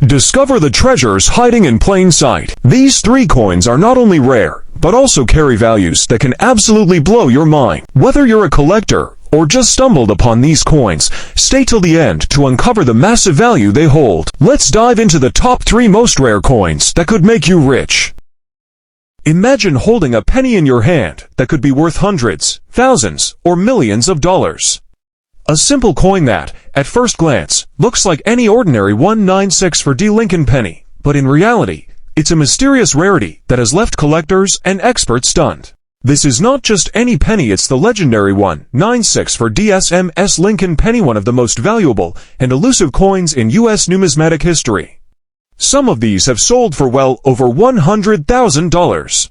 Discover the treasures hiding in plain sight. These three coins are not only rare, but also carry values that can absolutely blow your mind. Whether you're a collector or just stumbled upon these coins, stay till the end to uncover the massive value they hold. Let's dive into the top 3 most rare coins that could make you rich. Imagine holding a penny in your hand that could be worth hundreds, thousands, or millions of dollars. A simple coin that, at first glance, looks like any ordinary 196 for D Lincoln penny, but in reality, it's a mysterious rarity that has left collectors and experts stunned. This is not just any penny, it's the legendary 196 for D SMS Lincoln penny, one of the most valuable and elusive coins in U.S. numismatic history. Some of these have sold for well over $100,000.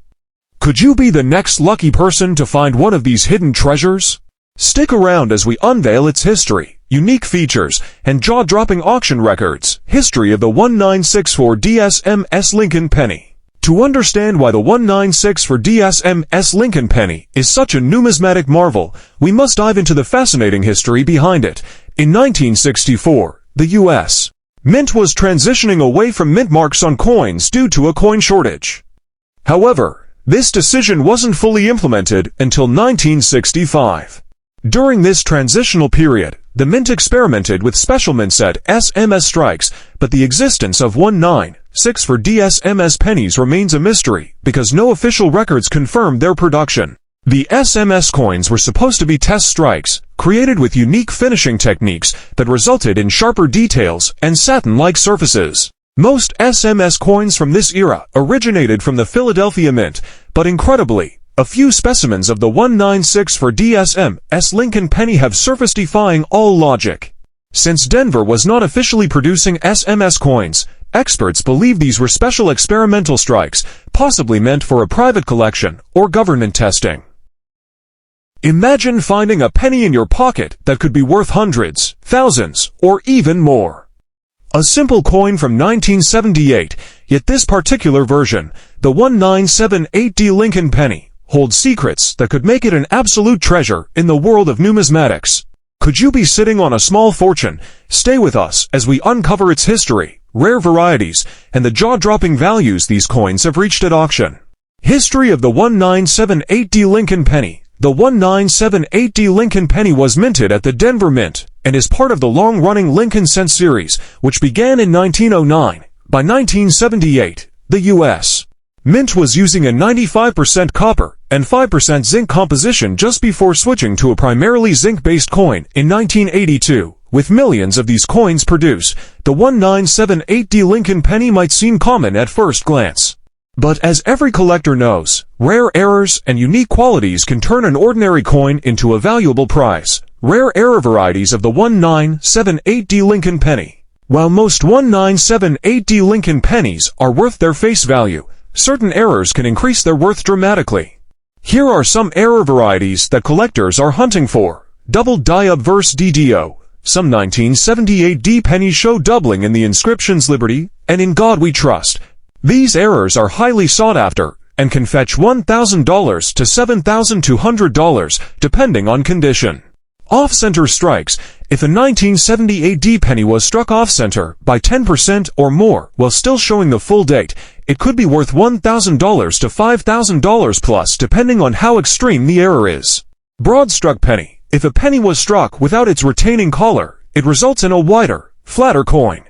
Could you be the next lucky person to find one of these hidden treasures? Stick around as we unveil its history, unique features, and jaw-dropping auction records. History of the 1964 SMS Lincoln Penny. To understand why the 196 SMS Lincoln Penny is such a numismatic marvel, we must dive into the fascinating history behind it. In 1964, the U.S. Mint was transitioning away from mint marks on coins due to a coin shortage. However, this decision wasn't fully implemented until 1965. During this transitional period, the Mint experimented with special mint set SMS strikes, but the existence of 196 for DSMS pennies remains a mystery because no official records confirmed their production. The SMS coins were supposed to be test strikes, created with unique finishing techniques that resulted in sharper details and satin-like surfaces. Most SMS coins from this era originated from the Philadelphia Mint, but incredibly, a few specimens of the 196 for DSMS Lincoln Penny have surfaced defying all logic. Since Denver was not officially producing SMS coins, experts believe these were special experimental strikes, possibly meant for a private collection or government testing. Imagine finding a penny in your pocket that could be worth hundreds, thousands, or even more. A simple coin from 1978, yet this particular version, the 1978D Lincoln Penny, holds secrets that could make it an absolute treasure in the world of numismatics. Could you be sitting on a small fortune? Stay with us as we uncover its history, rare varieties, and the jaw-dropping values these coins have reached at auction. History of the 1978D Lincoln Penny. The 1978D Lincoln Penny was minted at the Denver Mint and is part of the long-running Lincoln Cent series, which began in 1909. By 1978, the U.S. Mint was using a 95% copper and 5% zinc composition just before switching to a primarily zinc-based coin in 1982. With millions of these coins produced, the 1978D Lincoln Penny might seem common at first glance. But as every collector knows, rare errors and unique qualities can turn an ordinary coin into a valuable prize. Rare error varieties of the 1978D Lincoln Penny. While most 1978D Lincoln pennies are worth their face value, certain errors can increase their worth dramatically. Here are some error varieties that collectors are hunting for. Double die obverse DDO. Some 1978D pennies show doubling in the inscriptions Liberty and In God We Trust. These errors are highly sought after and can fetch $1,000 to $7,200 depending on condition. Off-center strikes. If a 1978D penny was struck off-center by 10% or more while still showing the full date, it could be worth $1,000 to $5,000 plus depending on how extreme the error is. Broad-struck penny. If a penny was struck without its retaining collar, it results in a wider, flatter coin.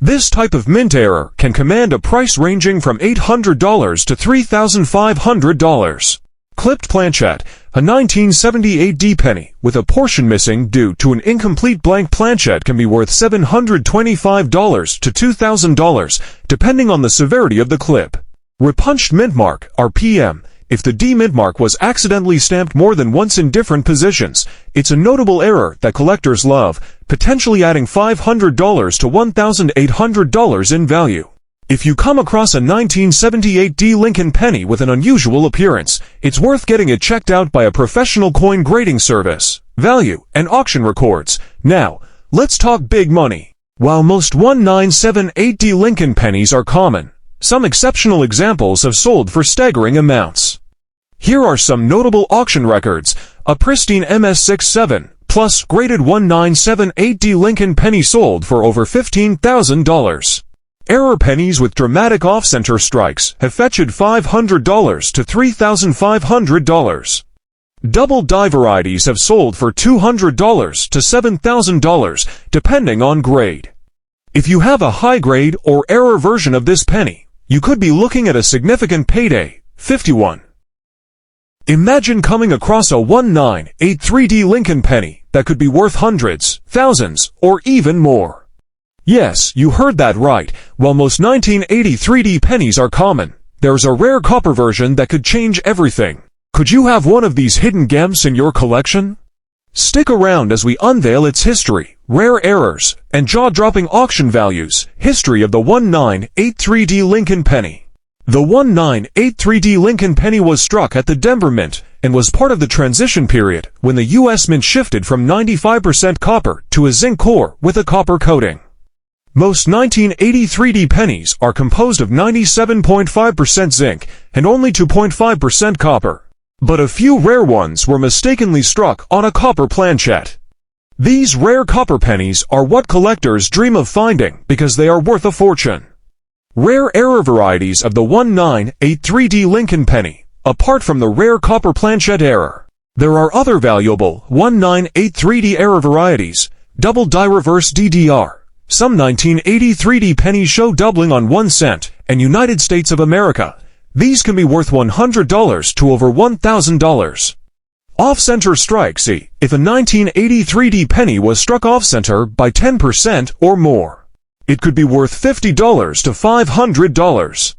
This type of mint error can command a price ranging from $800 to $3,500. Clipped planchette. A 1978D penny with a portion missing due to an incomplete blank planchette can be worth $725 to $2,000, depending on the severity of the clip. Repunched mint mark, RPM. If the D mint mark was accidentally stamped more than once in different positions, it's a notable error that collectors love, potentially adding $500 to $1,800 in value. If you come across a 1978D Lincoln Penny with an unusual appearance, it's worth getting it checked out by a professional coin grading service. Value and auction records. Now, let's talk big money. While most 1978D Lincoln pennies are common, some exceptional examples have sold for staggering amounts. Here are some notable auction records. A pristine MS67 plus graded 1978D Lincoln Penny sold for over $15,000. error pennies with dramatic off-center strikes have fetched $500 to $3,500. Double die varieties have sold for $200 to $7,000, depending on grade. If you have a high-grade or error version of this penny, you could be looking at a significant payday. 51. Imagine coming across a 1983D Lincoln Penny that could be worth hundreds, thousands, or even more. Yes, you heard that right. While most 1983D pennies are common, there's a rare copper version that could change everything. Could you have one of these hidden gems in your collection? Stick around as we unveil its history, rare errors, and jaw-dropping auction values. History of the 1983D Lincoln Penny. The 1983D Lincoln Penny was struck at the Denver Mint and was part of the transition period when the U.S. Mint shifted from 95% copper to a zinc core with a copper coating. Most 1983D pennies are composed of 97.5% zinc and only 2.5% copper. But a few rare ones were mistakenly struck on a copper planchet. These rare copper pennies are what collectors dream of finding because they are worth a fortune. Rare error varieties of the 1983D Lincoln Penny. Apart from the rare copper planchet error, there are other valuable 1983D error varieties. Double die reverse DDR. Some 1983D pennies show doubling on 1 cent, and United States of America. These can be worth $100 to over $1,000. Off-center strike. See, if a 1983D penny was struck off-center by 10% or more, it could be worth $50 to $500.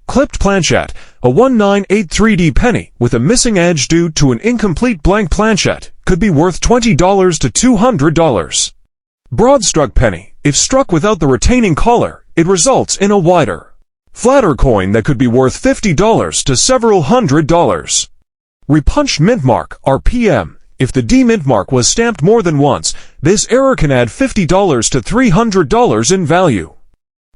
Clipped planchet. A 1983D penny with a missing edge due to an incomplete blank planchet could be worth $20 to $200. Broad-struck penny. If struck without the retaining collar, it results in a wider, flatter coin that could be worth $50 to several $100s. Repunched mint mark, RPM. If the D mint mark was stamped more than once, this error can add $50 to $300 in value.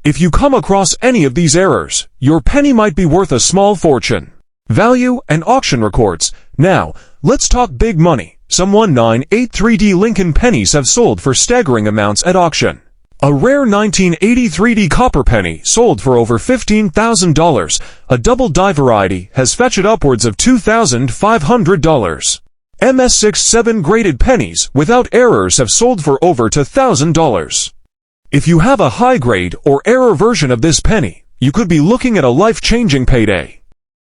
If you come across any of these errors, your penny might be worth a small fortune. Value and auction records. Now, let's talk big money. Some 1983D Lincoln pennies have sold for staggering amounts at auction. A rare 1983D copper penny sold for over $15,000. A double die variety has fetched upwards of $2,500. MS67 graded pennies without errors have sold for over $1,000. If you have a high-grade or error version of this penny, you could be looking at a life-changing payday.